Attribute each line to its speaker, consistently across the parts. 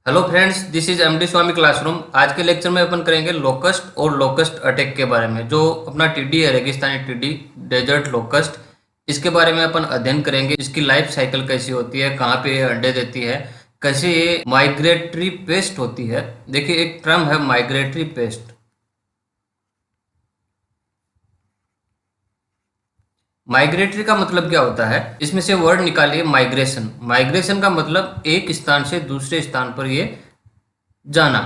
Speaker 1: Hello friends, this is MD Swami classroom. आज के lecture में अपन करेंगे लोकस्ट और लोकस्ट अटैक के बारे में। जो अपना टिड्डी है, रेगिस्तानी टिड्डी, डेजर्ट लोकस्ट, इसके बारे में अपन अध्ययन करेंगे। इसकी लाइफ साइकिल कैसी होती है, कहाँ पे ये अंडे देती है, कैसे ये माइग्रेटरी पेस्ट होती है। देखिए, एक टर्म है माइग्रेटरी पेस्ट। माइग्रेटरी का मतलब क्या होता है, इसमें से वर्ड निकालिए माइग्रेशन। माइग्रेशन का मतलब एक स्थान से दूसरे स्थान पर ये जाना।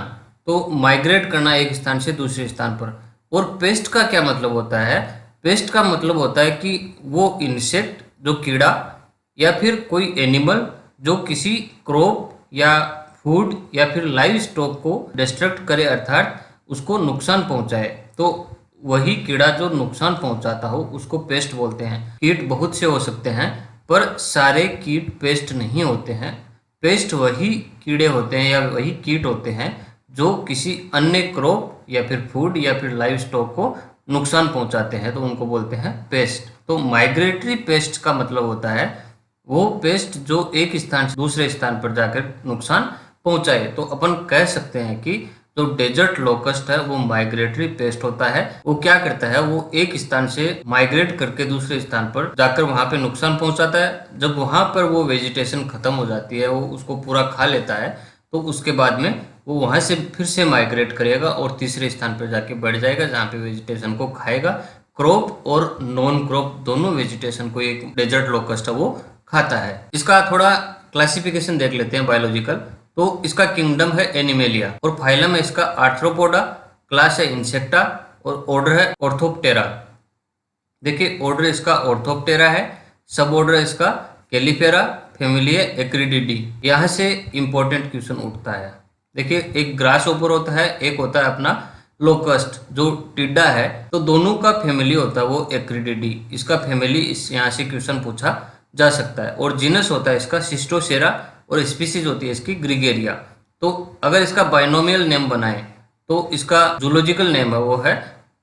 Speaker 1: तो माइग्रेट करना एक स्थान से दूसरे स्थान पर। और पेस्ट का क्या मतलब होता है? पेस्ट का मतलब होता है कि वो इंसेक्ट, जो कीड़ा या फिर कोई एनिमल जो किसी क्रॉप या फूड या फिर लाइव स्टॉक को डिस्ट्रक्ट करे, अर्थात उसको नुकसान पहुंचाए। तो वही कीड़ा जो नुकसान पहुंचाता हो उसको पेस्ट बोलते हैं। कीट बहुत से हो सकते हैं, पर सारे कीट पेस्ट नहीं होते हैं। पेस्ट वही कीड़े होते हैं या वही कीट होते हैं जो किसी अन्य क्रॉप या फिर फूड या फिर लाइव स्टॉक को नुकसान पहुंचाते हैं, तो उनको बोलते हैं पेस्ट। तो माइग्रेटरी पेस्ट का मतलब होता है वो पेस्ट जो एक स्थान से दूसरे स्थान पर जाकर नुकसान पहुंचाए। तो अपन कह सकते हैं कि जो डेजर्ट लोकस्ट है वो माइग्रेटरी पेस्ट होता है। वो क्या करता है, वो एक स्थान से माइग्रेट करके दूसरे स्थान पर जाकर वहां पे नुकसान पहुंचाता है। जब वहां पर वो वेजिटेशन खत्म हो जाती है, वो उसको पूरा खा लेता है, तो उसके बाद में वो वहां से फिर से माइग्रेट करेगा और तीसरे स्थान पर जाके बढ़ जाएगा, जहाँ पे वेजिटेशन को खाएगा। क्रॉप और नॉन क्रॉप दोनों वेजिटेशन को एक डेजर्ट लोकस्ट है वो खाता है। इसका थोड़ा क्लासिफिकेशन देख लेते हैं बायोलॉजिकल। तो इसका किंगडम है एनिमेलिया और फाइलम है इसका आर्थ्रोपोडा, क्लास है इंसेक्टा और ऑर्डर है ऑर्थोप्टेरा। देखिए, ऑर्डर इसका ऑर्थोप्टेरा है, सब ऑर्डर इसका कैलिफेरा, फैमिली है एक्रिडिडी। यहाँ से इंपॉर्टेंट क्वेश्चन उठता है। देखिए, एक ग्रास ओपर होता है, एक होता है अपना लोकस्ट जो टिड्डा है। तो दोनों का फैमिली होता है वो एक्रिडिडी। इसका फैमिली इस यहाँ से क्वेश्चन पूछा जा सकता है। और जीनस होता है इसका सिस्टोसेरा और स्पीसीज होती है इसकी ग्रिगेरिया। तो अगर इसका बाइनोमियल नेम बनाए तो इसका जूलॉजिकल नेम है वो है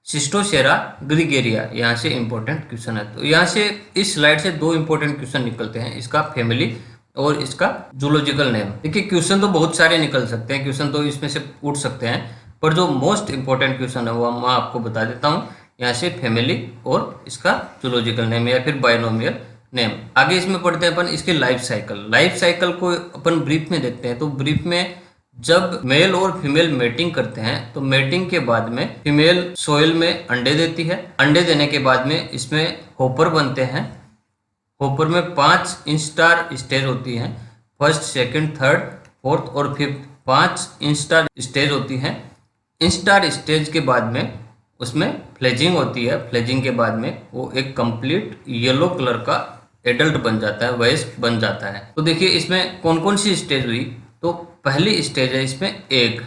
Speaker 1: सिस्टोसेरा ग्रिगेरिया। यहाँ से इंपॉर्टेंट क्वेश्चन है। तो यहाँ से इस स्लाइड से दो इंपॉर्टेंट क्वेश्चन निकलते हैं, इसका फैमिली और इसका जूलॉजिकल नेम। देखिए, क्वेश्चन तो बहुत सारे निकल सकते हैं, क्वेश्चन तो इसमें से उठ सकते हैं, पर जो मोस्ट इंपॉर्टेंट क्वेश्चन है वो मैं आपको बता देता हूँ। यहाँ से फैमिली और इसका जूलॉजिकल नेम या फिर बाइनोमियल नेम। आगे इसमें पढ़ते हैं अपन इसके लाइफ साइकिल। लाइफ साइकिल को अपन ब्रीफ में देखते हैं। तो ब्रीफ में जब मेल और फीमेल मेटिंग करते हैं तो मेटिंग के बाद में फीमेल सोइल में अंडे देती है। अंडे देने के बाद में इसमें होपर बनते हैं। होपर में 5 इंस्टार स्टेज होती हैं, फर्स्ट, सेकंड, थर्ड, फोर्थ और फिफ्थ। 5 इंस्टार स्टेज होती हैं। इंस्टार स्टेज के बाद में उसमें फ्लेजिंग होती है। फ्लेजिंग के बाद में वो एक कंप्लीट येलो कलर का एडल्ट बन जाता है, वयस्क बन जाता है। तो देखिए, इसमें कौन कौन सी स्टेज हुई। तो पहली स्टेज है इसमें एग,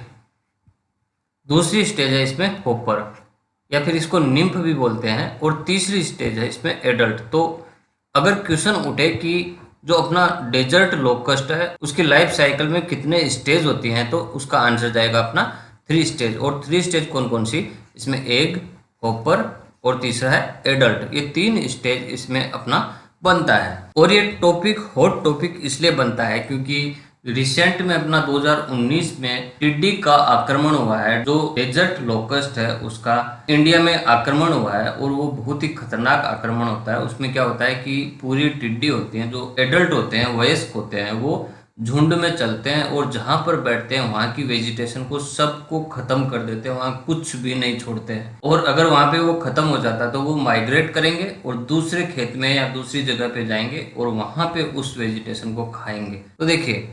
Speaker 1: दूसरी स्टेज है इसमें होपर या फिर इसको निम्फ भी बोलते हैं, और तीसरी स्टेज है इसमें एडल्ट। तो अगर क्वेश्चन उठे कि जो अपना डेजर्ट लोकस्ट है उसकी लाइफ साइकिल में कितने स्टेज होती हैं, तो उसका आंसर जाएगा अपना 3 स्टेज। और 3 स्टेज कौन कौन सी, इसमें एग, होपर और तीसरा है एडल्ट। ये 3 स्टेज इसमें अपना बनता है। और ये टॉपिक हॉट टॉपिक इसलिए बनता है क्योंकि रिसेंट में अपना 2019 में टिड्डी का आक्रमण हुआ है। जो डेजर्ट लोकस्ट है उसका इंडिया में आक्रमण हुआ है, और वो बहुत ही खतरनाक आक्रमण होता है। उसमें क्या होता है कि पूरी टिड्डी होती हैं जो एडल्ट होते हैं, वयस्क होते हैं, वो झुंड में चलते हैं और जहां पर बैठते हैं वहां की वेजिटेशन को सबको खत्म कर देते हैं, वहां कुछ भी नहीं छोड़ते हैं। और अगर वहां पे वो खत्म हो जाता है तो वो माइग्रेट करेंगे और दूसरे खेत में या दूसरी जगह पे जाएंगे और वहां पे उस वेजिटेशन को खाएंगे। तो देखिए,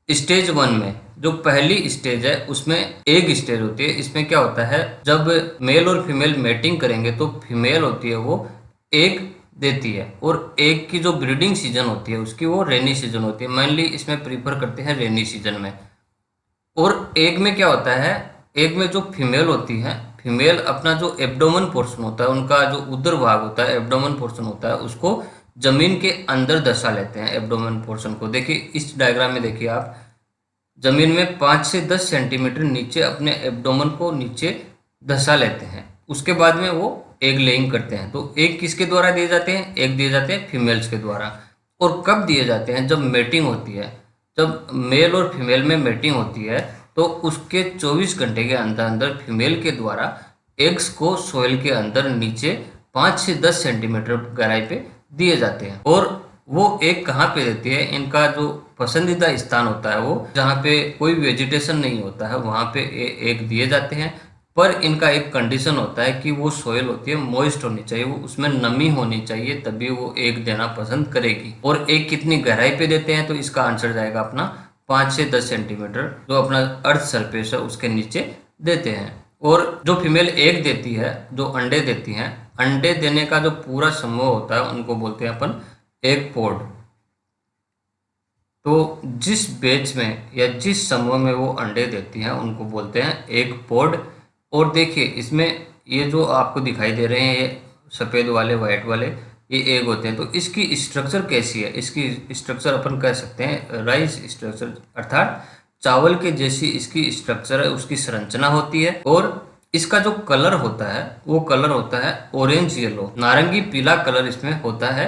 Speaker 1: स्टेज 1 में जो पहली स्टेज है उसमें एग स्टेज होती है। इसमें क्या होता है, जब मेल और फीमेल मेटिंग करेंगे तो फीमेल होती है वो एग देती है, और एग की जो ब्रीडिंग सीजन होती है उसकी वो रेनी सीजन होती है। मेनली इसमें प्रीफर करते हैं रेनी सीजन में। और एग में क्या होता है, एग में जो फीमेल होती है, फीमेल अपना जो एब्डोमेन पोर्शन होता है, उनका जो उदर भाग होता है, एब्डोमेन पोर्शन होता है, उसको जमीन के अंदर दसा लेते हैं। एब्डोमेन पोर्शन को देखिए, इस डायग्राम में देखिए आप, जमीन में 5 से 10 सेंटीमीटर नीचे अपने एब्डोमेन को नीचे धसा लेते हैं। उसके बाद में वो एग लेइंग करते हैं। तो एग किसके द्वारा दिए जाते हैं, एग दिए जाते हैं फीमेल्स के द्वारा। और कब दिए जाते हैं, जब मेटिंग होती है। जब मेल और फीमेल में मेटिंग होती है तो उसके 24 घंटे के अंदर अंदर फीमेल के द्वारा एग्स को सोइल के अंदर नीचे 5 से 10 सेंटीमीटर गहराई पे दिए जाते हैं। और वो एग कहाँ पे देती है, इनका जो पसंदीदा स्थान होता है वो जहाँ पे कोई वेजिटेशन नहीं होता है वहाँ पे एग दिए जाते हैं। पर इनका एक कंडीशन होता है कि वो सोइल होती है मॉइस्ट होनी चाहिए, वो उसमें नमी होनी चाहिए, तभी वो एग देना पसंद करेगी। और एग कितनी गहराई पे देते हैं, तो इसका आंसर जाएगा अपना 5 से 10 सेंटीमीटर, जो अपना अर्थ सरफेस है उसके नीचे देते हैं। और जो फीमेल एग देती है, जो अंडे देती हैं, अंडे देने का जो पूरा समूह होता है उनको बोलते हैं अपन एग पोड। तो जिस बैच में या जिस समूह में वो अंडे देती हैं उनको बोलते हैं एग पोड। और देखिए इसमें ये जो आपको दिखाई दे रहे हैं, ये सफ़ेद वाले वाइट वाले, ये एग होते हैं। तो इसकी स्ट्रक्चर कैसी है, इसकी स्ट्रक्चर अपन कह सकते हैं राइस स्ट्रक्चर, अर्थात चावल के जैसी इसकी स्ट्रक्चर है, उसकी संरचना होती है। और इसका जो कलर होता है वो कलर होता है ऑरेंज येलो, नारंगी पीला कलर इसमें होता है।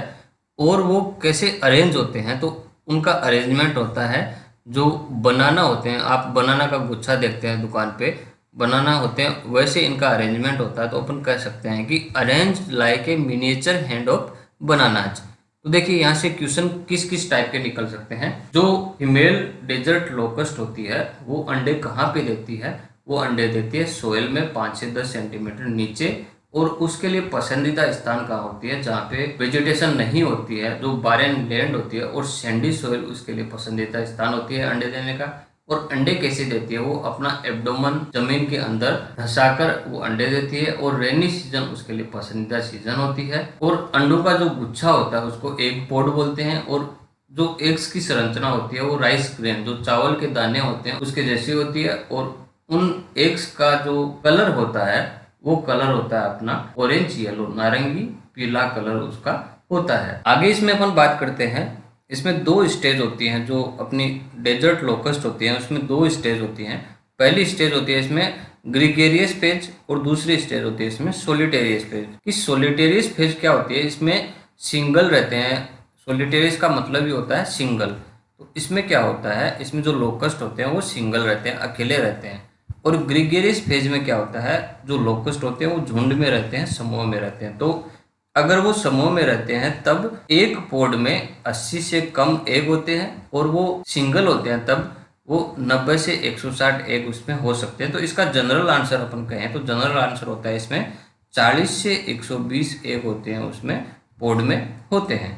Speaker 1: और वो कैसे अरेंज होते हैं, तो उनका अरेंजमेंट होता है जो बनाना होते हैं, आप बनाना का गुच्छा देखते हैं दुकान पे, बनाना होते हैं वैसे इनका अरेंजमेंट होता है। तो अपन कह सकते हैं कि arrange like a miniature hand of bananas. तो देखिए यहाँ से क्वेश्चन किस किस टाइप के निकल सकते हैं। जो फीमेल डेजर्ट लोकस्ट होती है वो अंडे कहाँ पे देती है, वो अंडे देती है सोयल में 5 से 10 सेंटीमीटर नीचे। और उसके लिए पसंदीदा स्थान कहाँ होती है, जहाँ पे वेजिटेशन नहीं होती है, जो बारेन लैंड होती है, और सैंडी सोइल उसके लिए पसंदीदा स्थान होती है अंडे देने का। और अंडे कैसे देती है, वो अपना एब्डोमन जमीन के अंदर धंसाकर वो अंडे देती है। और रेनी सीजन उसके लिए पसंदीदा सीजन होती है। और अंडों का जो गुच्छा होता है उसको एग पोड बोलते हैं। और जो एग्स की संरचना होती है वो राइस ग्रेन, जो चावल के दाने होते हैं उसके जैसी होती है। और उन एग्स का जो कलर होता है वो कलर होता है अपना ऑरेंज येलो, नारंगी पीला कलर उसका होता है। आगे इसमें अपन बात करते हैं, इसमें 2 स्टेज होती हैं जो अपनी डेजर्ट लोकस्ट होती हैं, उसमें 2 स्टेज होती हैं। पहली स्टेज होती है इसमें ग्रीगेरियस फेज, और दूसरी स्टेज होती है इसमें सोलिटेरियस फेज। कि सोलिटेरियस फेज क्या होती है, इसमें सिंगल रहते हैं। सोलिटेरियस का मतलब ही होता है सिंगल। तो इसमें क्या होता है, इसमें जो लोकस्ट होते हैं वो सिंगल रहते हैं, अकेले रहते हैं। और ग्रीगेरियस फेज में क्या होता है, जो लोकस्ट होते हैं वो झुंड में रहते हैं, समूह में रहते हैं। तो अगर वो समूह में रहते हैं तब एक पोड में 80 से कम एग होते हैं, और वो सिंगल होते हैं तब वो 90 से 160 एग उसमें हो सकते हैं। तो इसका जनरल आंसर अपन कहें तो जनरल आंसर होता है इसमें 40 से 120 एग होते हैं उसमें पोड में होते हैं।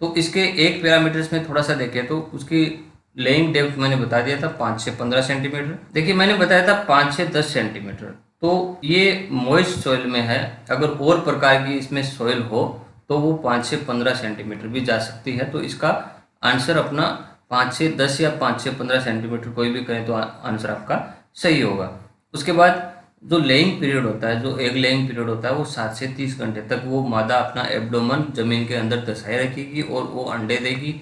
Speaker 1: तो इसके एक पैरामीटर्स में थोड़ा सा देखें तो उसकी लेइंग डेप्थ मैंने बता दिया था 5 से 15 सेंटीमीटर। देखिए मैंने बताया था 5 से 10 सेंटीमीटर। तो ये मॉइस्ट सॉइल में है, अगर और प्रकार की इसमें सॉइल हो तो वो 5 से 15 सेंटीमीटर भी जा सकती है। तो इसका आंसर अपना 5 से 10 या 5 से 15 सेंटीमीटर कोई भी करें तो आंसर आपका सही होगा। उसके बाद जो लेइंग पीरियड होता है, जो एग लेइंग पीरियड होता है वो 7 से 30 घंटे तक वो मादा अपना एब्डोमन जमीन के अंदर दसाए रखेगी और वो अंडे देगी।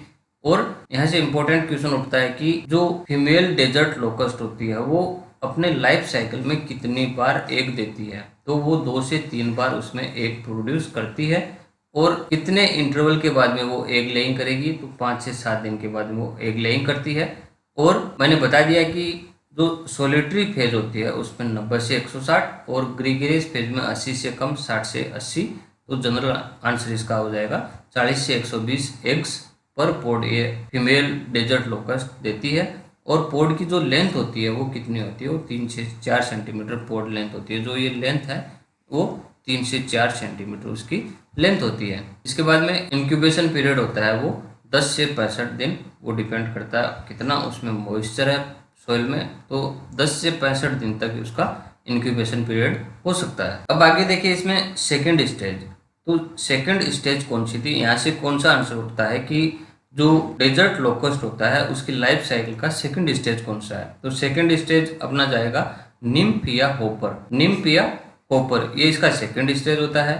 Speaker 1: और यहाँ से इम्पोर्टेंट क्वेश्चन उठता है कि जो फीमेल डेजर्ट लोकस्ट होती है वो अपने लाइफ साइकिल में कितनी बार एग देती है, तो वो 2 से 3 बार उसमें एग प्रोड्यूस करती है। और कितने इंटरवल के बाद में वो एग लेइंग करेगी, तो 5 से 7 दिन के बाद में वो एग लेइंग करती है। और मैंने बता दिया कि जो सोलिटरी फेज होती है उसमें 90 से 160 और ग्रीगेरियस फेज में 80 से कम 60 से 80। तो जनरल आंसर इसका हो जाएगा 40 से 120 एग्स पर पोड ये फीमेल डेजर्ट लोकस्ट देती है। और पोड की जो लेंथ होती है वो कितनी होती है, वो 3 से 4 सेंटीमीटर पोड लेंथ होती है। जो ये लेंथ है वो 3 से 4 सेंटीमीटर उसकी लेंथ होती है। इसके बाद में इंक्यूबेशन पीरियड होता है वो 10 से 65 दिन, वो डिपेंड करता है कितना उसमें मॉइस्चर है सॉइल में। तो 10 से 65 दिन तक उसका इंक्यूबेशन पीरियड हो सकता है। अब आगे देखिए इसमें सेकेंड स्टेज। तो सेकेंड स्टेज कौन सी थी, यहाँ से कौन सा आंसर उठता है कि जो डेजर्ट लोकस्ट होता है उसकी लाइफ साइकिल का सेकंड स्टेज कौन सा है। तो सेकंड स्टेज अपना जाएगा निम्फ या होपर। निम्फ या होपर ये इसका सेकंड स्टेज होता है।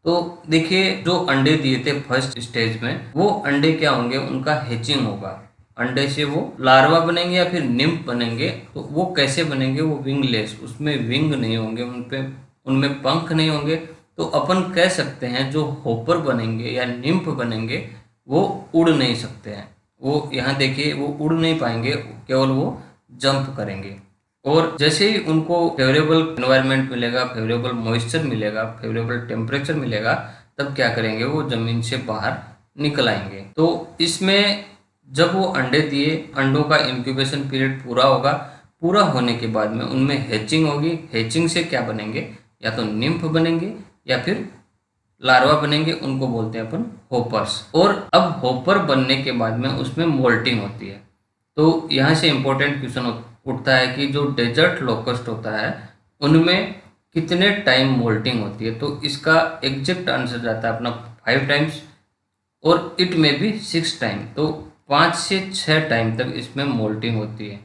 Speaker 1: तो देखिए जो अंडे दिए थे फर्स्ट स्टेज में, वो अंडे क्या होंगे, उनका हैचिंग होगा। अंडे से वो लार्वा बनेंगे या फिर निम्फ बनेंगे। तो वो कैसे बनेंगे, वो विंगलेस, उसमें विंग नहीं होंगे, उनमें पंख नहीं होंगे। तो अपन कह सकते हैं जो होपर बनेंगे या निम्फ बनेंगे वो उड़ नहीं सकते हैं। वो यहाँ देखिए वो उड़ नहीं पाएंगे, केवल वो जंप करेंगे। और जैसे ही उनको फेवरेबल एनवायरनमेंट मिलेगा, फेवरेबल मॉइस्चर मिलेगा, फेवरेबल टेम्परेचर मिलेगा, तब क्या करेंगे, वो ज़मीन से बाहर निकल आएंगे। तो इसमें जब वो अंडे दिए, अंडों का इंक्यूबेशन पीरियड पूरा होगा, पूरा होने के बाद में उनमें हैचिंग होगी। हैचिंग से क्या बनेंगे, या तो निम्फ बनेंगे या फिर लार्वा बनेंगे, उनको बोलते हैं अपन होपर्स। और अब होपर बनने के बाद में उसमें मोल्टिंग होती है। तो यहाँ से इम्पोर्टेंट क्वेश्चन उठता है कि जो डेजर्ट लोकस्ट होता है उनमें कितने टाइम मोल्टिंग होती है। तो इसका एग्जैक्ट आंसर जाता है अपना 5 टाइम्स, और इट में भी 6 टाइम। तो 5 से 6 टाइम तक इसमें मोल्टिंग होती है।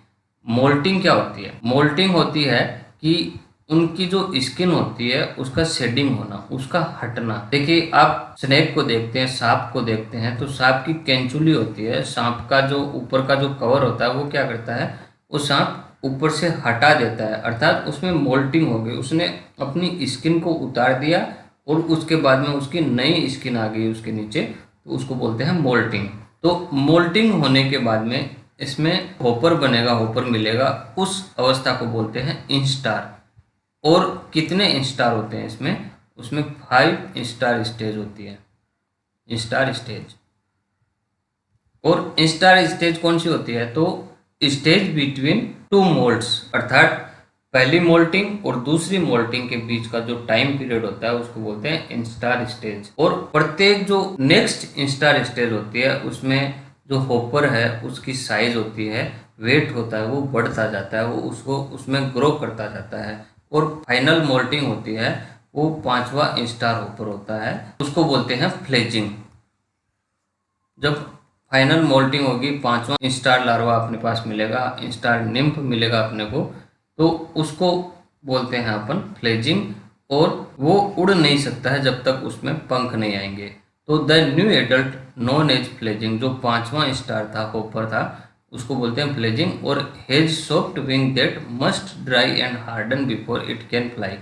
Speaker 1: मोल्टिंग क्या होती है, मोल्टिंग होती है कि उनकी जो स्किन होती है उसका शेडिंग होना, उसका हटना। देखिए आप स्नेक को देखते हैं, सांप को देखते हैं, तो सांप की कैंचुली होती है, सांप का जो ऊपर का जो कवर होता है वो क्या करता है, वो सांप ऊपर से हटा देता है, अर्थात उसमें मोल्टिंग हो गई, उसने अपनी स्किन को उतार दिया और उसके बाद में उसकी नई स्किन आ गई उसके नीचे, तो उसको बोलते हैं मोल्टिंग। तो मोल्टिंग होने के बाद में इसमें होपर बनेगा, होपर मिलेगा, उस अवस्था को बोलते हैं इंस्टार। और कितने इंस्टार होते हैं इसमें, उसमें 5 इंस्टार स्टेज होती है, इंस्टार स्टेज। और इंस्टार स्टेज कौन सी होती है, तो स्टेज बिटवीन 2 मोल्ड्स, अर्थात पहली मोल्टिंग और दूसरी मोल्टिंग के बीच का जो टाइम पीरियड होता है उसको बोलते हैं इंस्टार स्टेज। और प्रत्येक जो नेक्स्ट इंस्टार स्टेज होती है उसमें जो होपर है उसकी साइज होती है, वेट होता है, वो बढ़ता जाता है, वो उसको उसमें ग्रो करता जाता है। और फाइनल मोल्टिंग होती है, वो 5वां इंस्टार होपर होता है, उसको बोलते हैं फ्लेजिंग। जब फाइनल मोल्टिंग होगी, 5वां इंस्टार लार्वा अपने पास मिलेगा, इंस्टार निम्फ मिलेगा अपने को, तो उसको बोलते हैं अपन फ्लेजिंग। और वो उड़ नहीं सकता है जब तक उसमें पंख नहीं आएंगे। तो the new adult known as fledging, जो 5वां स्टार था, होपर था, उसको बोलते हैं फ्लेजिंग। और hedge soft wing that must dry and harden before it can fly.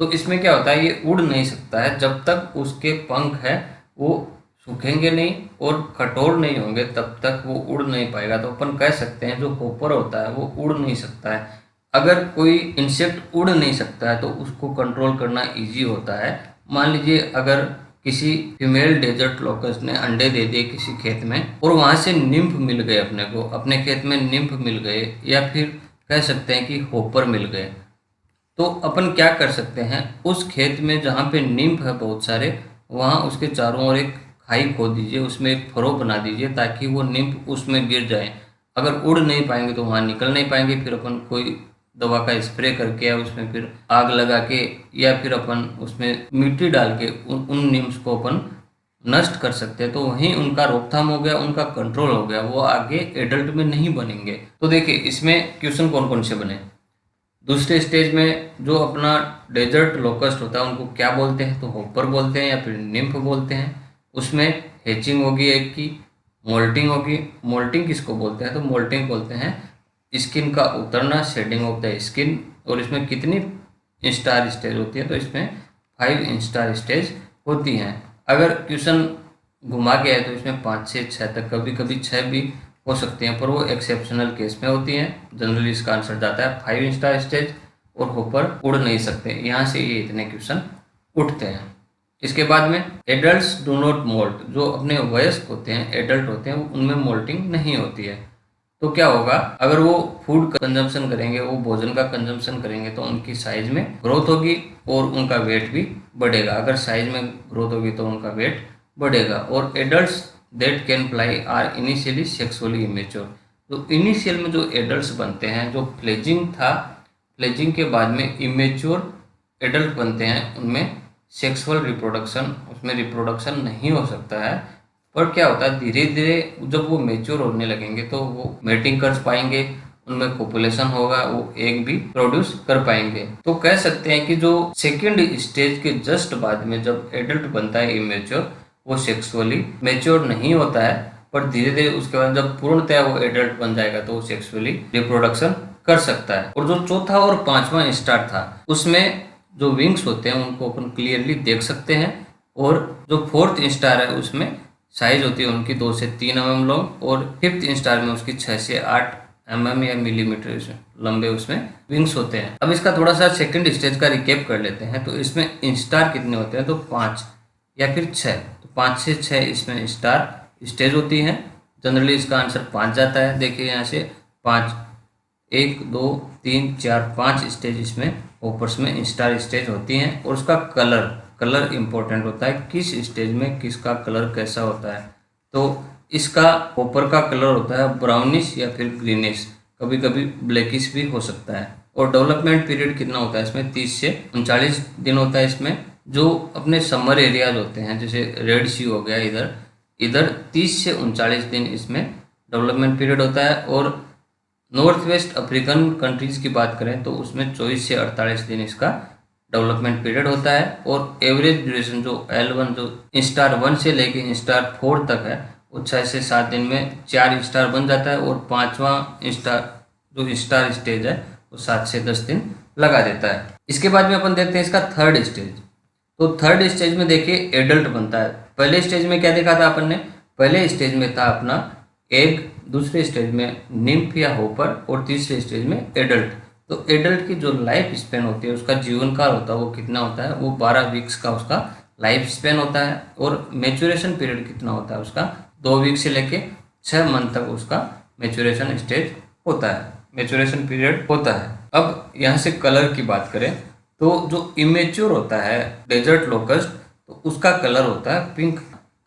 Speaker 1: तो इसमें क्या होता है, ये उड़ नहीं सकता है जब तक उसके पंख है वो सूखेंगे नहीं और कठोर नहीं होंगे, तब तक वो उड़ नहीं पाएगा। तो अपन कह सकते हैं जो होपर होता है वो उड़ नहीं सकता है। अगर कोई इंसेक्ट उड़ नहीं सकता है तो उसको कंट्रोल करना इजी होता है। मान लीजिए अगर किसी फीमेल डेजर्ट लोकस्ट ने अंडे दे दिए किसी खेत में, और वहाँ से निम्फ मिल गए अपने को, अपने खेत में निम्फ मिल गए, या फिर कह सकते हैं कि होपर मिल गए, तो अपन क्या कर सकते हैं, उस खेत में जहाँ पे निम्फ है बहुत सारे, वहाँ उसके चारों ओर एक खाई खोद दीजिए, उसमें एक फरो बना दीजिए ताकि वो निम्फ उसमें गिर जाए। अगर उड़ नहीं पाएंगे तो वहाँ निकल नहीं पाएंगे, फिर अपन कोई दवा का स्प्रे करके या उसमें फिर आग लगा के या फिर अपन उसमें मिट्टी डाल के उन निम्फ को अपन नष्ट कर सकते हैं। तो वहीं उनका रोकथाम हो गया, उनका कंट्रोल हो गया, वो आगे एडल्ट में नहीं बनेंगे। तो देखिए इसमें क्वेश्चन कौन कौन से बने। दूसरे स्टेज में जो अपना डेजर्ट लोकस्ट होता है उनको क्या बोलते हैं, तो होपर बोलते हैं या फिर निम्फ बोलते हैं। उसमें हैचिंग होगी एक की, मोल्टिंग होगी। मोल्टिंग किसको बोलते हैं, तो मोल्टिंग बोलते हैं स्किन का उतरना, शेडिंग ऑफ द स्किन। और इसमें कितनी इंस्टार स्टेज होती है, तो इसमें 5 इंस्टार स्टेज होती हैं। अगर क्वेश्चन घुमा के है तो इसमें 5 से 6 तक, कभी कभी 6 भी हो सकती हैं, पर वो एक्सेप्शनल केस में होती हैं। जनरली इसका आंसर जाता है 5 इंस्टार स्टेज, और होपर उड़ नहीं सकते। यहाँ से ये इतने क्वेश्चन उठते हैं। इसके बाद में एडल्ट्स डू नॉट मोल्ट, जो अपने वयस्क होते हैं, एडल्ट होते हैं, उनमें मोल्टिंग नहीं होती है। तो क्या होगा, अगर वो फूड कंजम्पशन करेंगे, वो भोजन का कंजम्पशन करेंगे, तो उनकी साइज में ग्रोथ होगी और उनका वेट भी बढ़ेगा। अगर साइज में ग्रोथ होगी तो उनका वेट बढ़ेगा। और adults that can fly are initially sexually immature, तो इनिशियल में जो एडल्ट्स बनते हैं, जो फ्लेजिंग था, फ्लेजिंग के बाद में इमेच्योर एडल्ट बनते हैं, उनमें सेक्सुअल रिप्रोडक्शन, उसमें रिप्रोडक्शन नहीं हो सकता है। पर क्या होता है, धीरे धीरे जब वो मेच्योर होने लगेंगे तो वो मेटिंग कर पाएंगे, उनमें पॉपुलेशन होगा, वो एग भी प्रोड्यूस कर पाएंगे। तो कह सकते हैं कि जो सेकेंड स्टेज के जस्ट बाद में जब एडल्ट बनता है इमेच्योर, वो सेक्सुअली मेच्योर नहीं होता है, पर धीरे धीरे उसके बाद जब पूर्णतः वो एडल्ट बन जाएगा तो वो सेक्सुअली रिप्रोडक्शन कर सकता है। और जो चौथा और 5वां स्टार था, उसमें जो विंग्स होते हैं उनको अपन क्लियरली देख सकते हैं। और जो 4th स्टार है उसमें साइज होती है उनकी 2 से 3 mm लॉन्ग, और फिफ्थ स्टार में उसकी 6 से 8 mm या मिलीमीटर लंबे उसमें विंग्स होते हैं। अब इसका थोड़ा सा सेकंड स्टेज का रिकेप कर लेते हैं। तो इसमें स्टार कितने होते हैं, तो 5 या फिर 6, तो 5 से 6 इसमें स्टार स्टेज होती हैं। जनरली इसका आंसर 5 जाता है। देखिए यहाँ से 5, 1 2 3 4 5 स्टेज इसमें होपर्स में स्टार स्टेज होती हैं। और उसका कलर इंपॉर्टेंट होता है, किस स्टेज में किसका कलर कैसा होता है। तो इसका होपर का कलर होता है ब्राउनिश या फिर ग्रीनिश, कभी कभी ब्लैकिश भी हो सकता है। और डेवलपमेंट पीरियड कितना होता है इसमें, 30 से 39 दिन होता है इसमें। जो अपने समर एरियाज होते हैं जैसे रेड सी हो गया, इधर इधर 30 से 39 दिन इसमें डेवलपमेंट पीरियड होता है। और नॉर्थ वेस्ट अफ्रीकन कंट्रीज़ की बात करें तो उसमें 24 से 48 दिन इसका डेवलपमेंट पीरियड होता है। और एवरेज ड्यूरेशन जो L1 जो स्टार 1 से लेके स्टार 4 तक है, वो 6 से 7 दिन में 4 स्टार बन जाता है। और 5वां स्टार जो स्टार स्टेज है वो 7 से 10 दिन लगा देता है। इसके बाद में अपन देखते हैं इसका थर्ड स्टेज। तो थर्ड स्टेज में देखिए एडल्ट बनता है। पहले स्टेज में क्या देखा था अपन ने, पहले स्टेज में था अपना एग, दूसरे स्टेज में निम्फ या होपर, और तीसरे स्टेज में एडल्ट। तो एडल्ट की जो लाइफ स्पेन होती है, उसका जीवन काल होता है वो कितना होता है, वो 12 वीक्स का उसका लाइफ स्पेन होता है। और मेचुरेशन पीरियड कितना होता है उसका, 2 वीक से लेके 6 मंथ तक उसका मेचुरेशन स्टेज होता है, मेचुरेशन पीरियड होता है। अब यहाँ से कलर की बात करें तो जो इमेच्योर होता है डेजर्ट लोकस्ट, तो उसका कलर होता है पिंक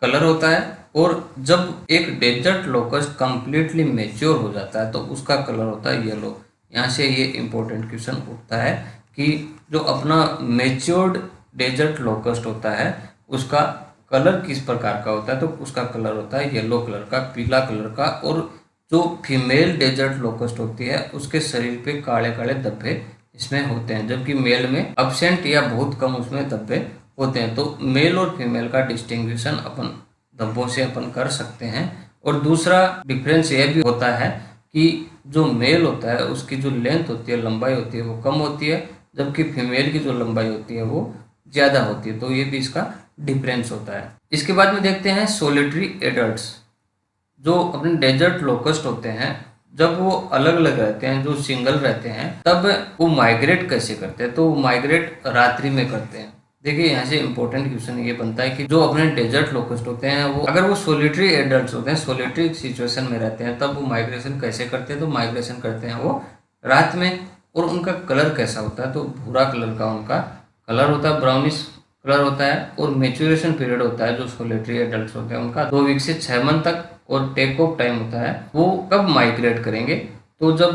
Speaker 1: कलर होता है। और जब एक डेजर्ट लोकस्ट कंप्लीटली मेच्योर हो जाता है तो उसका कलर होता है येलो। यहाँ से ये इंपॉर्टेंट क्वेश्चन उठता है कि जो अपना मेच्योर्ड डेजर्ट लोकस्ट होता है उसका कलर किस प्रकार का होता है, तो उसका कलर होता है येलो कलर का, पीला कलर का। और जो फीमेल डेजर्ट लोकस्ट होती है उसके शरीर पे काले काले धब्बे इसमें होते हैं, जबकि मेल में अब्सेंट या बहुत कम उसमें धब्बे होते हैं। तो मेल और फीमेल का डिस्टिंग्विशन अपन धब्बों से अपन कर सकते हैं। और दूसरा डिफरेंस यह भी होता है कि जो मेल होता है उसकी जो लेंथ होती है, लंबाई होती है, वो कम होती है, जबकि फीमेल की जो लंबाई होती है वो ज़्यादा होती है। तो ये भी इसका डिफरेंस होता है। इसके बाद में देखते हैं सोलिटरी एडल्ट्स। जो अपने डेजर्ट लोकस्ट होते हैं जब वो अलग अलग रहते हैं, जो सिंगल रहते हैं, तब वो माइग्रेट कैसे करते हैं, तो वो माइग्रेट रात्रि में करते हैं। देखिए यहाँ से इंपॉर्टेंट क्वेश्चन ये बनता है कि जो अपने डेजर्ट लोकस्ट होते हैं वो अगर वो सोलिटरी एडल्ट्स होते हैं, सोलिटरी सिचुएशन में रहते हैं, तब वो माइग्रेशन कैसे करते हैं, तो माइग्रेशन करते हैं वो रात में। और उनका कलर कैसा होता है, तो भूरा कलर का उनका कलर होता है, ब्राउनिश कलर होता है। और मेचुरेशन पीरियड होता है जो सोलिटरी एडल्ट्स होते हैं उनका 2 वीक से 6 मंथ तक। और टेक ऑफ टाइम होता है वो कब माइग्रेट करेंगे, तो जब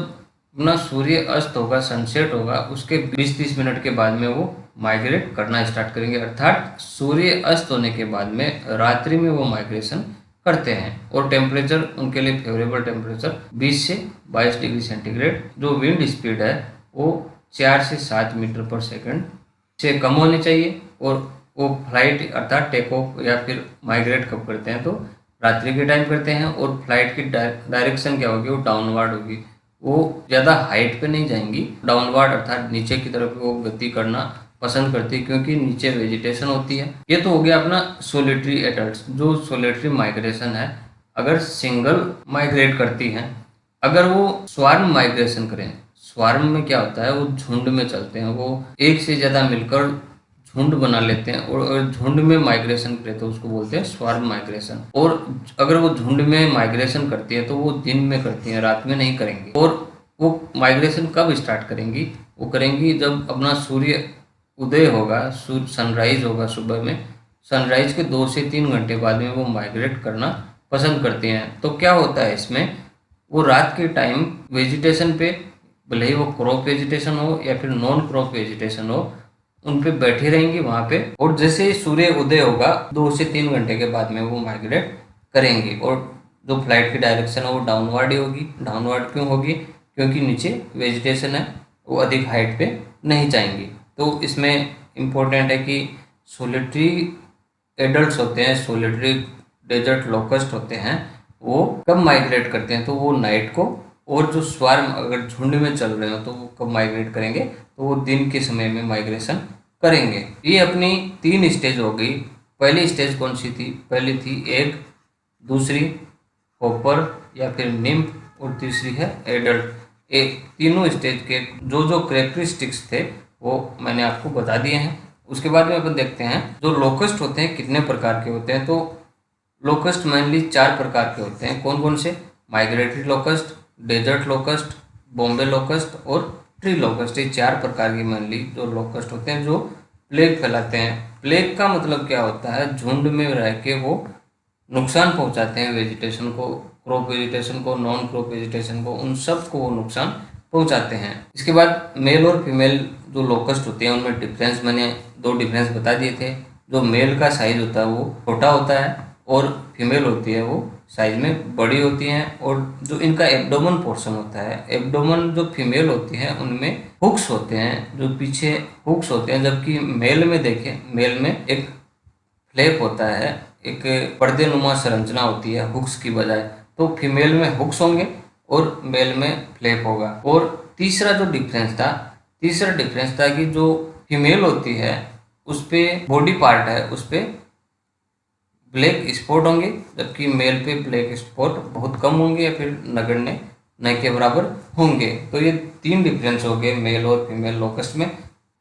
Speaker 1: अपना सूर्य अस्त होगा, सनसेट होगा, उसके 20-30 मिनट के बाद में वो माइग्रेट करना स्टार्ट करेंगे। अर्थात सूर्य अस्त होने के बाद में रात्रि में वो माइग्रेशन करते हैं। और टेम्परेचर उनके लिए फेवरेबल टेम्परेचर 20 से 22 डिग्री सेंटीग्रेड। जो विंड स्पीड है वो 4 से 7 मीटर पर सेकंड से कम होनी चाहिए। और वो फ्लाइट अर्थात टेक ऑफ या फिर माइग्रेट कब करते हैं, तो रात्रि के टाइम करते हैं। और फ्लाइट की डायरेक्शन क्या होगी, वो डाउनवर्ड होगी, वो ज़्यादा हाइट पे नहीं जाएंगी, डाउनवर्ड अर्थात नीचे की तरफ वो गति करना पसंद करती है, क्योंकि नीचे वेजिटेशन होती है। ये तो हो गया अपना सोलिटरी एडल्ट्स। जो सोलिटरी माइग्रेशन है, अगर सिंगल माइग्रेट करती हैं, अगर वो स्वार्म माइग्रेशन करें, स्वार्म में क्या होता है, वो झुंड में चलते हैं, वो एक से ज़्यादा मिलकर झुंड बना लेते हैं। और अगर झुंड में माइग्रेशन करे तो उसको बोलते हैं स्वार्म माइग्रेशन। और अगर वो झुंड में माइग्रेशन करती है तो वो दिन में करती है, रात में नहीं करेंगी। और वो माइग्रेशन कब स्टार्ट करेंगी, वो करेंगी जब अपना सूर्य उदय होगा, सूर्य सनराइज होगा सुबह में, सनराइज के 2 से 3 घंटे बाद में वो माइग्रेट करना पसंद करती हैं। तो क्या होता है इसमें, वो रात के टाइम वेजिटेशन पे, भले ही वो क्रॉप वेजिटेशन हो या फिर नॉन क्रॉप वेजिटेशन हो, उन पे बैठी रहेंगी वहाँ पे। और जैसे ही सूर्य उदय होगा 2 से 3 घंटे के बाद में वो माइग्रेट करेंगी। और जो फ्लाइट की डायरेक्शन है वो डाउनवर्ड ही होगी। डाउनवर्ड क्यों होगी, क्योंकि नीचे वेजिटेशन है, वो अधिक हाइट पे नहीं जाएंगी। तो इसमें इम्पोर्टेंट है कि सोलिटरी एडल्ट्स होते हैं, सोलिटरी डेजर्ट लोकस्ट होते हैं, वो कब माइग्रेट करते हैं, तो वो नाइट को। और जो स्वार्म अगर झुंड में चल रहे हो तो वो कब माइग्रेट करेंगे, तो वो दिन के समय में माइग्रेशन करेंगे। ये अपनी 3 स्टेज हो गई। पहली स्टेज कौन सी थी, पहली थी एग, दूसरी हॉपर या फिर निम्फ और तीसरी है एडल्ट। एक तीनों स्टेज के जो जो करेक्टरिस्टिक्स थे वो मैंने आपको बता दिए हैं। उसके बाद में अपन देखते हैं जो लोकस्ट होते हैं कितने प्रकार के होते हैं। तो लोकस्ट मेनली 4 प्रकार के होते हैं। कौन कौन से? Migratory locust, desert locust, Bombay locust और ट्री लोकस्ट। ये 4 प्रकार की मेनली जो लोकस्ट होते हैं जो प्लेग फैलाते हैं। प्लेग का मतलब क्या होता है? झुंड में रह के वो नुकसान पहुंचाते हैं वेजिटेशन को, क्रॉप वेजिटेशन को, नॉन क्रॉप वेजिटेशन को, उन सब को वो नुकसान पहुंचाते हैं। इसके बाद मेल और फीमेल जो लोकस्ट होते हैं उनमें डिफरेंस मैंने 2 डिफरेंस बता दिए थे। जो मेल का साइज होता है वो छोटा होता है और फीमेल होती है वो साइज में बड़ी होती हैं। और जो इनका एब्डोमन पोर्शन होता है, एब्डोमन जो फीमेल होती है उनमें हुक्स होते हैं, जो पीछे हुक्स होते हैं, जबकि मेल में देखें, मेल में एक फ्लैप होता है, एक पर्देनुमा संरचना होती है हुक्स की बजाय। तो फीमेल में हुक्स होंगे और मेल में फ्लैप होगा। और तीसरा डिफरेंस था कि जो फीमेल होती है उस पे बॉडी पार्ट है उस पे ब्लैक स्पॉट होंगे, जबकि मेल पे ब्लैक स्पॉट बहुत कम होंगे या फिर नगण्य न के बराबर होंगे। तो ये 3 डिफरेंस हो गए मेल और फीमेल लोकस्ट में।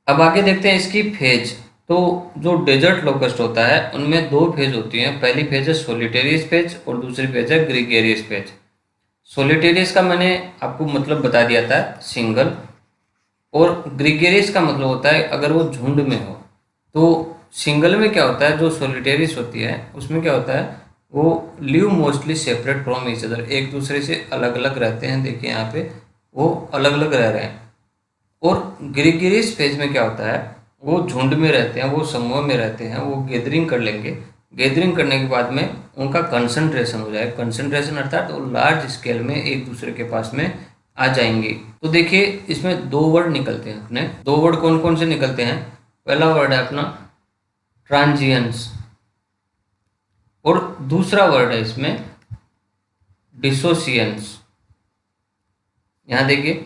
Speaker 1: अब आगे देखते हैं इसकी फेज। तो जो डेजर्ट लोकस्ट होता है उनमें 2 फेज होती हैं। पहली फेज है सोलिटेरियस फेज और दूसरी फेज है ग्रीगेरियस फेज। सोलिटेरियस का मैंने आपको मतलब बता दिया था, सिंगल। और ग्रीगेरियस का मतलब होता है अगर वो झुंड में हो। तो सिंगल में क्या होता है, जो सोलिटेरियस होती है उसमें क्या होता है, वो live mostly separate from each other, एक दूसरे से अलग अलग रहते हैं। देखिए यहाँ पे वो अलग अलग रह रहे हैं। और ग्रीगेरियस फेज में क्या होता है, वो झुंड में रहते हैं, वो समूह में रहते हैं, वो गैदरिंग कर लेंगे। गैदरिंग करने के बाद में उनका कंसंट्रेशन हो जाए, कंसंट्रेशन अर्थात वो लार्ज स्केल में एक दूसरे के पास में आ जाएंगे। तो देखिए इसमें 2 वर्ड निकलते हैं अपने। 2 वर्ड कौन कौन से निकलते हैं? पहला वर्ड है अपना ट्रांजिएंस और दूसरा वर्ड है इसमें डिसोसिएंस। यहाँ देखिए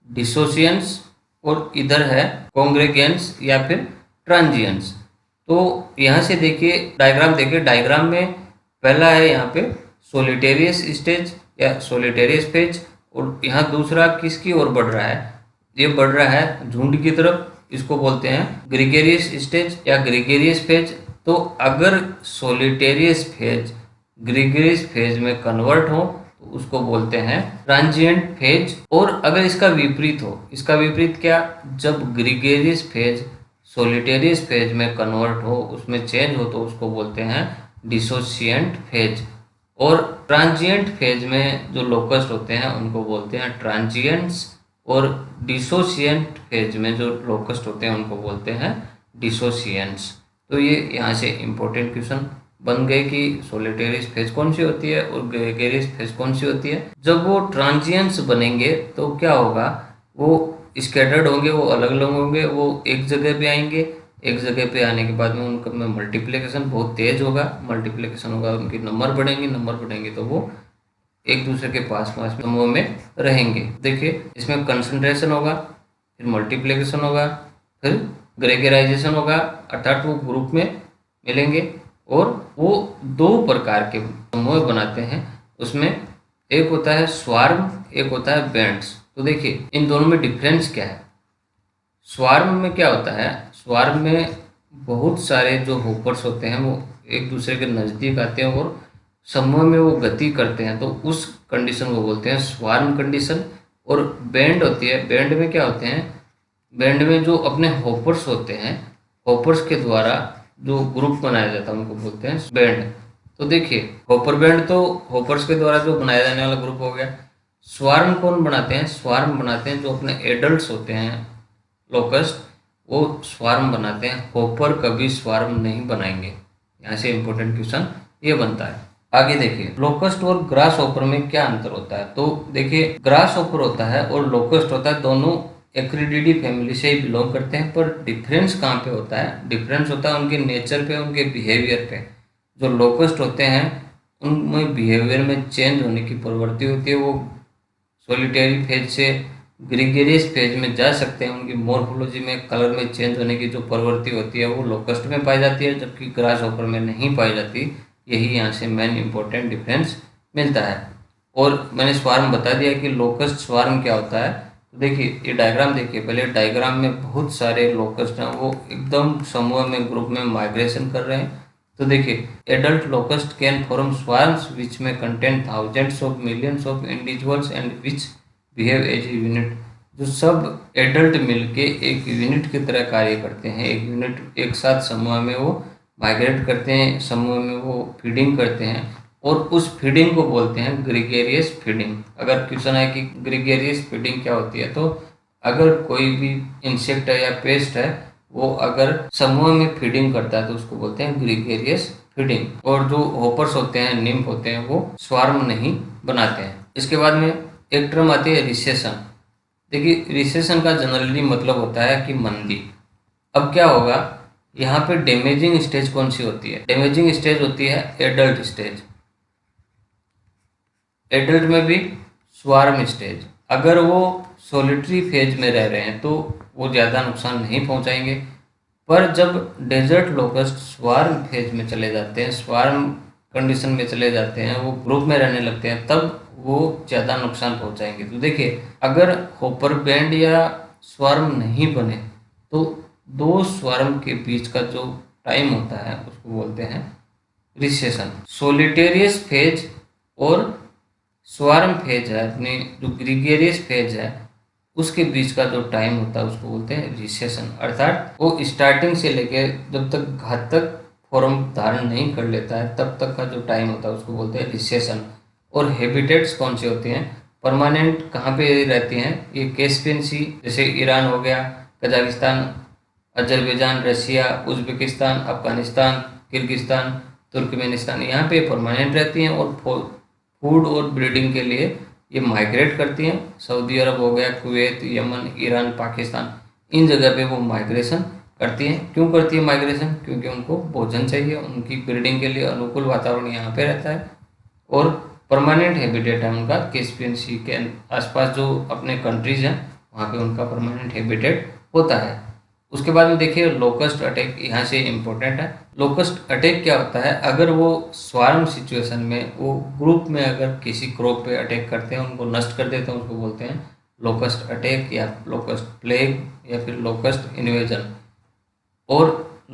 Speaker 1: डिसोसिएंस और इधर है कॉन्ग्रेगेंस या फिर ट्रांजिएंस। तो यहाँ से देखिए डायग्राम देखिए, डायग्राम में पहला है यहाँ पे सोलिटेरियस स्टेज या सोलिटेरियस फेज, और यहाँ दूसरा किसकी ओर बढ़ रहा है, ये बढ़ रहा है झुंड की तरफ, इसको बोलते हैं ग्रीगेरियस स्टेज या ग्रीगेरियस फेज। तो अगर सोलिटेरियस फेज ग्रीगेरियस फेज में कन्वर्ट हो तो उसको बोलते हैं ट्रांजिएंट फेज। और अगर इसका विपरीत हो, इसका विपरीत क्या, जब ग्रीगेरियस फेज सोलिटेरियस फेज में कन्वर्ट हो, उसमें चेंज हो, तो उसको बोलते हैं डिसोसिएंट फेज। और ट्रांजिएंट फेज में जो लोकस्ट होते हैं उनको बोलते हैं ट्रांजिएंट्स, और डिसोसिएंट फेज में जो लोकस्ट होते हैं उनको बोलते हैं डिसोसिएंट्स। तो ये यहाँ से इम्पोर्टेंट क्वेश्चन बन गए कि सोलिटेरियस फेज कौन सी होती है और ग्रेगेरियस फेज कौन सी होती है। जब वो ट्रांजिएंट्स बनेंगे तो क्या होगा, वो स्कैटर्ड होंगे, वो अलग अलग होंगे, वो एक जगह पे आएंगे। एक जगह पे आने के बाद में उनका में मल्टीप्लिकेशन बहुत तेज होगा, मल्टीप्लिकेशन होगा, उनके नंबर बढ़ेंगे तो वो एक दूसरे के पास पास समूह में रहेंगे। देखिए इसमें कंसंट्रेशन होगा, फिर मल्टीप्लिकेशन होगा, फिर ग्रेगराइजेशन होगा, अर्थात वो ग्रुप में मिलेंगे और वो 2 प्रकार के समूह बनाते हैं। उसमें एक होता है स्वार्म, एक होता है बैंड्स। तो देखिए इन दोनों में डिफरेंस क्या है। स्वार्म में क्या होता है, स्वार्म में बहुत सारे जो होपर्स होते हैं वो एक दूसरे के नज़दीक आते हैं और समूह में वो गति करते हैं, तो उस कंडीशन को बोलते हैं स्वार्म कंडीशन। और बैंड होती है, बैंड में क्या होते हैं, बैंड में जो अपने होपर्स होते हैं, होपर्स के द्वारा जो ग्रुप बनाया जाता है उनको बोलते हैं बैंड। तो देखिए होपर बैंड तो होपर्स के द्वारा जो बनाया जाने वाला ग्रुप हो गया। स्वार्म कौन बनाते हैं, स्वार्म बनाते हैं जो अपने एडल्ट्स होते हैं लोकस्ट, वो स्वार्म बनाते हैं। होपर कभी स्वार्म नहीं बनाएंगे। यहाँ से इंपॉर्टेंट क्वेश्चन ये बनता है। आगे देखिए लोकस्ट और ग्रास होपर में क्या अंतर होता है। तो देखिए ग्रास होपर होता है और लोकस्ट होता है, दोनों एक्रिडिडी फैमिली से ही बिलोंग करते हैं। पर डिफरेंस कहाँ पे होता है, डिफरेंस होता है उनके नेचर पे, उनके बिहेवियर पे। जो लोकस्ट होते हैं उनमें बिहेवियर में चेंज होने की प्रवृत्ति होती है, वो सोलिटेरी फेज से ग्रीगेरियस फेज में जा सकते हैं। उनकी मॉर्फोलॉजी में कलर में चेंज होने की जो प्रवृत्ति होती है वो लोकस्ट में पाई जाती है, जबकि ग्रास होपर में नहीं पाई जाती। यही यहाँ से मेन इंपॉर्टेंट डिफरेंस मिलता है। और मैंने स्वार्म बता दिया कि लोकस्ट स्वार्म क्या होता है। तो देखिए ये डायग्राम देखिए, पहले डायग्राम में बहुत सारे लोकस्ट हैं, वो एकदम समूह में ग्रुप में माइग्रेशन कर रहे हैं। तो देखिए adult locust can form swarms which में contain thousands of millions of individuals and which behave as a unit. जो सब एडल्ट मिलके एक यूनिट की तरह कार्य करते हैं, एक यूनिट एक साथ समूह में वो माइग्रेट करते हैं, समूह में वो फीडिंग करते हैं, और उस फीडिंग को बोलते हैं ग्रेगेरियस फीडिंग। अगर क्वेश्चन है कि ग्रेगेरियस फीडिंग क्या होती है, तो अगर कोई भी इंसेक्ट है या पेस्ट है वो अगर समूह में फीडिंग करता है तो उसको बोलते हैं ग्रेगेरियस फीडिंग। और जो होपर्स होते हैं, निम्फ होते हैं, वो स्वार्म नहीं बनाते हैं। इसके बाद में एक टर्म आती है रिसेशन। देखिए रिसेशन का जनरली मतलब होता है कि मंदी। अब क्या होगा, यहाँ पे डैमेजिंग स्टेज कौन सी होती है? डैमेजिंग स्टेज होती है एडल्ट स्टेज। एडल्ट में भी स्वार्म स्टेज। अगर वो सोलिटरी फेज में रह रहे हैं तो वो ज़्यादा नुकसान नहीं पहुंचाएंगे, पर जब डेजर्ट लोकस्ट स्वार्म फेज में चले जाते हैं, स्वार्म कंडीशन में चले जाते हैं, वो ग्रुप में रहने लगते हैं, तब वो ज़्यादा नुकसान पहुंचाएंगे। तो देखिए अगर होपर बैंड या स्वार्म नहीं बने तो दो स्वार्म के बीच का जो टाइम होता है उसको बोलते हैं रिसेशन। सोलिटेरियस फेज और स्वार्म फेज है, अपने जो ग्रीगेरियस फेज है उसके बीच का जो टाइम होता है उसको बोलते हैं रिसेशन। अर्थात वो स्टार्टिंग से लेके जब तक घातक फॉर्म धारण नहीं कर लेता है तब तक का जो टाइम होता है उसको बोलते हैं रिसेशन। और हैबिटेट्स कौन से होते हैं, परमानेंट कहाँ पे रहती हैं? ये कैस्पियन सी, जैसे ईरान हो गया, Kazakhstan, Azerbaijan, Russia, Uzbekistan, Afghanistan, Kyrgyzstan, Turkmenistan, यहाँ पे परमानेंट रहती हैं। और फूड और ब्रीडिंग के लिए ये माइग्रेट करती हैं। सऊदी अरब हो गया, कुवैत, यमन, ईरान, पाकिस्तान, इन जगह पे वो माइग्रेशन करती हैं। क्यों करती है माइग्रेशन? क्योंकि उनको भोजन चाहिए, उनकी ब्रीडिंग के लिए अनुकूल वातावरण यहाँ पे रहता है, और परमानेंट हैबिटेट है उनका कैस्पियन सी के आसपास जो अपने कंट्रीज हैं वहाँ पे उनका परमानेंट हैबिटेट होता है। उसके बाद में देखिए लोकस्ट अटैक, यहाँ से इम्पोर्टेंट है। लोकस्ट अटैक क्या होता है, अगर वो स्वार्म सिचुएशन में वो ग्रुप में अगर किसी क्रॉप पे अटैक करते हैं, उनको नष्ट कर देते हैं, उसको बोलते हैं लोकस्ट अटैक या लोकस्ट प्लेग या फिर लोकस्ट इन्वेजन। और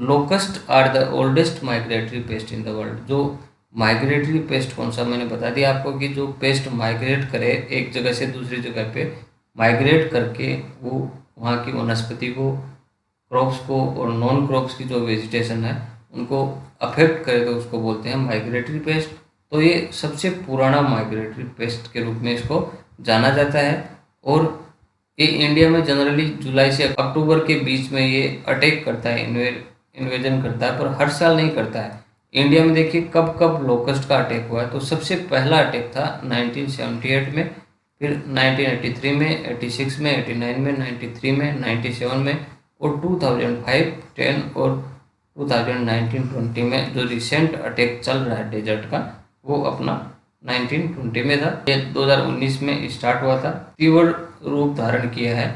Speaker 1: locust are the oldest migratory pest in the world. जो माइग्रेटरी पेस्ट कौन सा, मैंने बता दिया आपको कि जो पेस्ट माइग्रेट करे एक जगह से दूसरी जगह पे, माइग्रेट करके वो वहाँ की वनस्पति को, क्रॉप्स को और नॉन क्रॉप्स की जो वेजिटेशन है उनको अफेक्ट करे तो उसको बोलते हैं माइग्रेटरी पेस्ट। तो ये सबसे पुराना माइग्रेटरी पेस्ट के रूप में इसको जाना जाता है। और ये इंडिया में जनरली जुलाई से अक्टूबर के बीच में ये अटैक करता है, इन्वेजन करता है, पर हर साल नहीं करता है। इंडिया में देखिए कब कब लोकस्ट का अटैक हुआ है, तो सबसे पहला अटैक था 1978 में, फिर 1983 में, 86 में, 89 में, 93 में, 97 में, और 2005, 10 और 2019-20 में जो रिसेंट अटैक चल रहा है डेजर्ट का, वो अपना 1920 में था। ये 2019 में स्टार्ट हुआ था, तीव्र रूप धारण किया है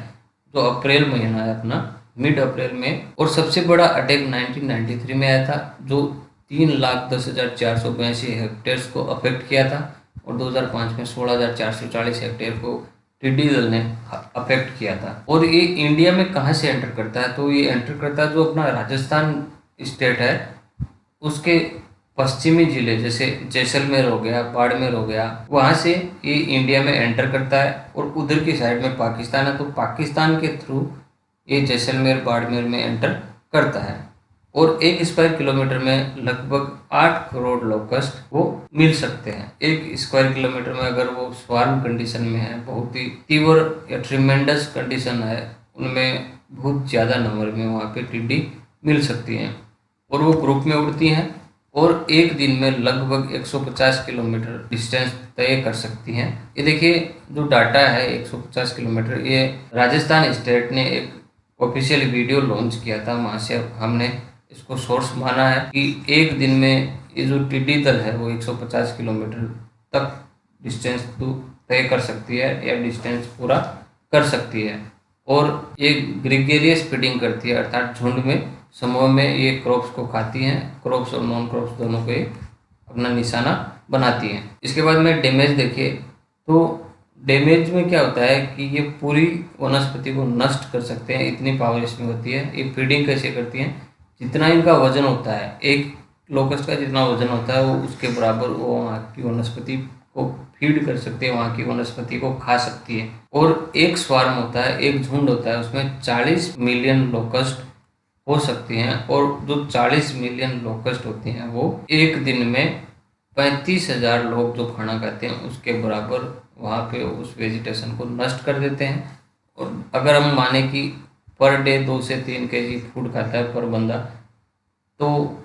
Speaker 1: जो अप्रैल महीना है अपना, मिड अप्रैल में। और सबसे बड़ा अटैक 1993 में आया था जो 3,10,482 हेक्टेयर्स को अफेक्ट किया था, और 2005 में 16,440 हेक्टेयर को टिड्डी दल ने अफेक्ट किया था। और ये इंडिया में कहाँ से एंटर करता है, तो ये एंटर करता है जो अपना राजस्थान स्टेट है उसके पश्चिमी जिले, जैसे जैसलमेर हो गया, बाड़मेर हो गया, वहाँ से ये इंडिया में एंटर करता है। और उधर की साइड में पाकिस्तान है, तो पाकिस्तान के थ्रू ये जैसलमेर बाड़मेर में एंटर करता है। और 1 स्क्वायर किलोमीटर में लगभग 8 करोड़ लोकस्ट वो मिल सकते हैं। 1 स्क्वायर किलोमीटर में अगर वो स्वार्म कंडीशन में है, बहुत ही तीव्र या ट्रिमेंडस कंडीशन है, उनमें बहुत ज़्यादा नंबर में वहाँ पे टिड्डी मिल सकती हैं, और वो ग्रुप में उड़ती हैं, और एक दिन में लगभग 150 किलोमीटर डिस्टेंस तय कर सकती हैं। ये देखिए जो डाटा है 150 किलोमीटर, ये राजस्थान स्टेट ने एक ऑफिशियल वीडियो लॉन्च किया था, वहाँ से हमने इसको सोर्स माना है कि एक दिन में ये जो टिड्डी दल है वो 150 किलोमीटर तक डिस्टेंस तय कर सकती है या डिस्टेंस पूरा कर सकती है। और ये ग्रेगेरियस फीडिंग करती है, अर्थात झुंड में, समूह में ये क्रॉप्स को खाती हैं, क्रॉप्स और नॉन क्रॉप्स दोनों को ये अपना निशाना बनाती हैं। इसके बाद में डैमेज देखिए, तो डैमेज में क्या होता है कि ये पूरी वनस्पति को नष्ट कर सकते हैं, इतनी पावर इसमें होती है। ये फीडिंग कैसे करती हैं, जितना इनका वजन होता है, एक लोकस्ट का जितना वजन होता है वो उसके बराबर वो वहाँ की वनस्पति को फीड कर सकती है, वहाँ की वनस्पति को खा सकती है। और एक स्वार्म होता है, एक झुंड होता है, उसमें 40 मिलियन लोकस्ट हो सकती हैं। और जो 40 मिलियन लोकस्ट होती हैं वो एक दिन में 35,000 लोग जो खाना खाते हैं उसके बराबर वहाँ पे उस वेजिटेशन को नष्ट कर देते हैं। और अगर हम माने कि पर डे 2 से 3 केजी फूड खाता है पर बंदा, तो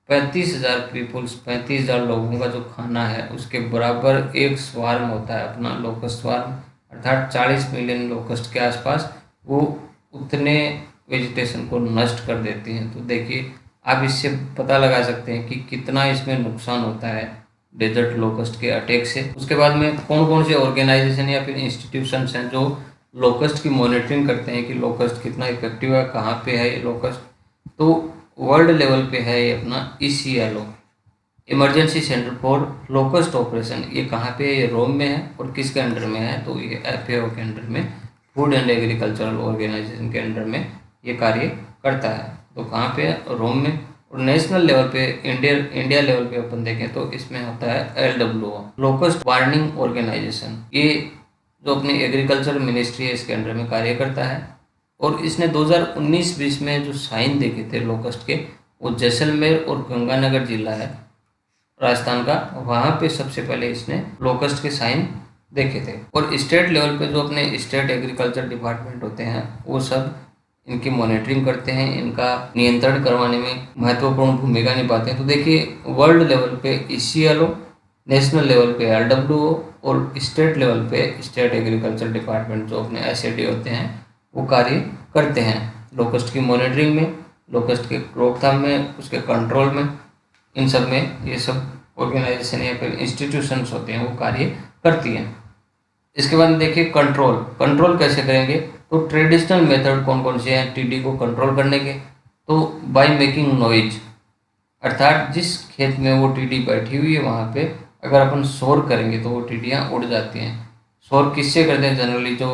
Speaker 1: 35,000 पीपुल्स, 35,000 लोगों का जो खाना है उसके बराबर एक स्वार्म होता है अपना लोकस्ट स्वार्म, अर्थात 40 मिलियन लोकस्ट के आसपास वो उतने वेजिटेशन को नष्ट कर देती हैं। तो देखिए आप इससे पता लगा सकते हैं कि कितना इसमें नुकसान होता है डेजर्ट लोकस्ट के अटैक से। उसके बाद में कौन कौन से ऑर्गेनाइजेशन या फिर इंस्टीट्यूशंस हैं जो लोकस्ट की मॉनिटरिंग करते हैं कि लोकस्ट कितना इफेक्टिव है, कहाँ पे है ये लोकस्ट। तो वर्ल्ड लेवल पे है ये अपना ECLO, emergency centre for locust operation. ये कहाँ पे है, ये रोम में है। और किसके अंडर में है, तो ये FAO के अंडर में, फूड एंड एग्रीकल्चरल ऑर्गेनाइजेशन के अंडर में ये कार्य करता है। तो कहाँ पे है, रोम में। और नेशनल लेवल पे, इंडिया लेवल पे अपन देखें तो इसमें होता है LWO, लोकस्ट वार्निंग ऑर्गेनाइजेशन। ये जो अपनी एग्रीकल्चर मिनिस्ट्री है इसके अंडर में कार्य करता है। और इसने 2019-20 में जो साइन देखे थे लोकस्ट के, वो जैसलमेर और गंगानगर जिला है राजस्थान का, वहाँ पे सबसे पहले इसने लोकस्ट के साइन देखे थे। और स्टेट लेवल पे जो अपने स्टेट एग्रीकल्चर डिपार्टमेंट होते हैं वो सब इनकी मॉनिटरिंग करते हैं, इनका नियंत्रण करवाने में महत्वपूर्ण भूमिका निभाते हैं। तो देखिए वर्ल्ड लेवल पे ECLO, नेशनल लेवल पे LWO और स्टेट लेवल पे स्टेट एग्रीकल्चर डिपार्टमेंट जो अपने SAD होते हैं वो कार्य करते हैं लोकस्ट की मॉनिटरिंग में, लोकस्ट के रोकथाम में, उसके कंट्रोल में। इन सब में ये सब ऑर्गेनाइजेशन या फिर इंस्टीट्यूशंस होते हैं वो कार्य करती हैं। इसके बाद देखिए कंट्रोल, कंट्रोल कैसे करेंगे, तो ट्रेडिशनल मेथड कौन कौन से हैं TD को कंट्रोल करने के, तो बाय मेकिंग नॉइज, अर्थात जिस खेत में वो TD बैठी हुई है वहाँ पे अगर अपन शोर करेंगे तो वो टिड्डियाँ उड़ जाती हैं। शोर किससे करते हैं, जनरली जो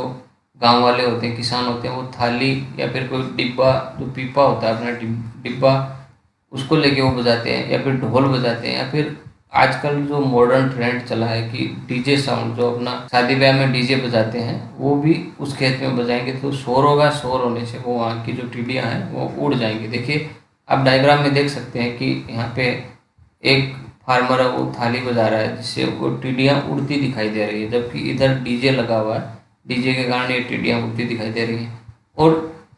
Speaker 1: गांव वाले होते हैं, किसान होते हैं, वो थाली या फिर कोई डिब्बा, जो पीपा होता है अपना डिब्बा, उसको लेके वो बजाते हैं, या फिर ढोल बजाते हैं, या फिर आजकल जो मॉडर्न ट्रेंड चला है कि DJ साउंड, जो अपना शादी ब्याह में DJ बजाते हैं, वो भी उस खेत में बजाएंगे तो शोर होगा। शोर होने से वो वहाँ की जो टिड्डियाँ हैं वो उड़ जाएंगी। देखिए आप डायग्राम में देख सकते हैं कि यहाँ पे एक फार्मर है वो थाली बजा रहा है जिससे वो टिड्डियाँ उड़ती दिखाई दे रही है, जबकि इधर DJ लगा हुआ है, DJ के कारण ये टिड्डियाँ उड़ती दिखाई दे रही हैं। और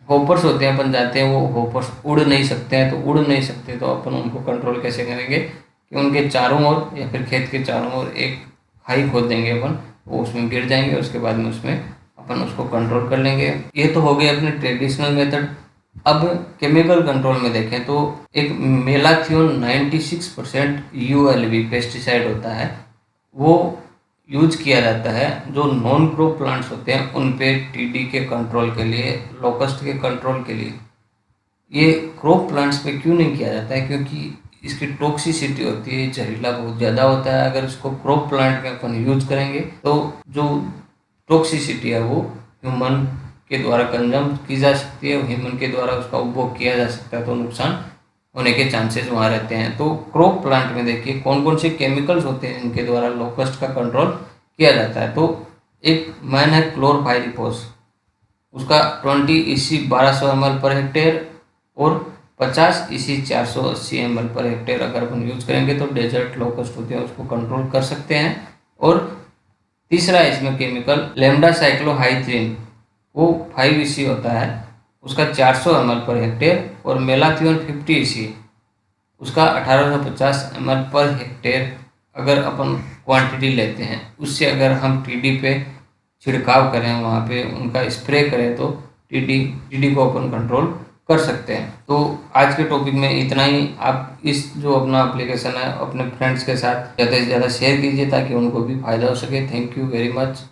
Speaker 1: होपर्स होते हैं, अपन जाते हैं, वो होपर्स उड़ नहीं सकते हैं, तो उड़ नहीं सकते तो अपन उनको कंट्रोल कैसे करेंगे कि उनके चारों ओर या फिर खेत के चारों ओर एक खाई खोद देंगे अपन, वो उसमें गिर जाएंगे, उसके बाद में उसमें अपन उसको कंट्रोल कर लेंगे। ये तो हो गए अपने ट्रेडिशनल मेथड। अब केमिकल कंट्रोल में देखें तो एक मेलाथियोन 96% ULB पेस्टिसाइड होता है, वो यूज किया जाता है जो नॉन क्रॉप प्लांट्स होते हैं उन पे TD के कंट्रोल के लिए, लोकस्ट के कंट्रोल के लिए। ये क्रॉप प्लांट्स पे क्यों नहीं किया जाता है, क्योंकि इसकी टॉक्सिसिटी होती है, जहरीला बहुत ज़्यादा होता है। अगर इसको क्रॉप प्लांट में अपन यूज करेंगे तो जो टॉक्सिसिटी है वो ह्यूमन के द्वारा कंज्यूम की जा सकती है, ह्यूमन के द्वारा उसका उपभोग किया जा सकता है, तो नुकसान होने के चांसेस वहाँ रहते हैं। तो क्रॉप प्लांट में देखिए कौन कौन से केमिकल्स होते हैं जिनके द्वारा लोकस्ट का कंट्रोल किया जाता है। तो एक मैन है क्लोरपाइरिफॉस, उसका 20 EC 1200 ml पर हेक्टेयर और 50 EC 480 ml पर हेक्टेयर अगर अपन यूज करेंगे तो डेजर्ट लोकस्ट होते हैं उसको कंट्रोल कर सकते हैं। और तीसरा इसमें केमिकल लेमडा साइक्लोहाइथ्रिन, वो 5 EC होता है, उसका 400 ml पर हेक्टेयर, और मेलाथियोन 50 EC, उसका 1850 ml पर हेक्टेयर अगर अपन क्वांटिटी लेते हैं, उससे अगर हम TD पे छिड़काव करें, वहाँ पे उनका स्प्रे करें तो TD को अपन कंट्रोल कर सकते हैं। तो आज के टॉपिक में इतना ही। आप इस जो अपना एप्लीकेशन है अपने फ्रेंड्स के साथ ज़्यादा से ज़्यादा शेयर कीजिए ताकि उनको भी फायदा हो सके। Thank you very much.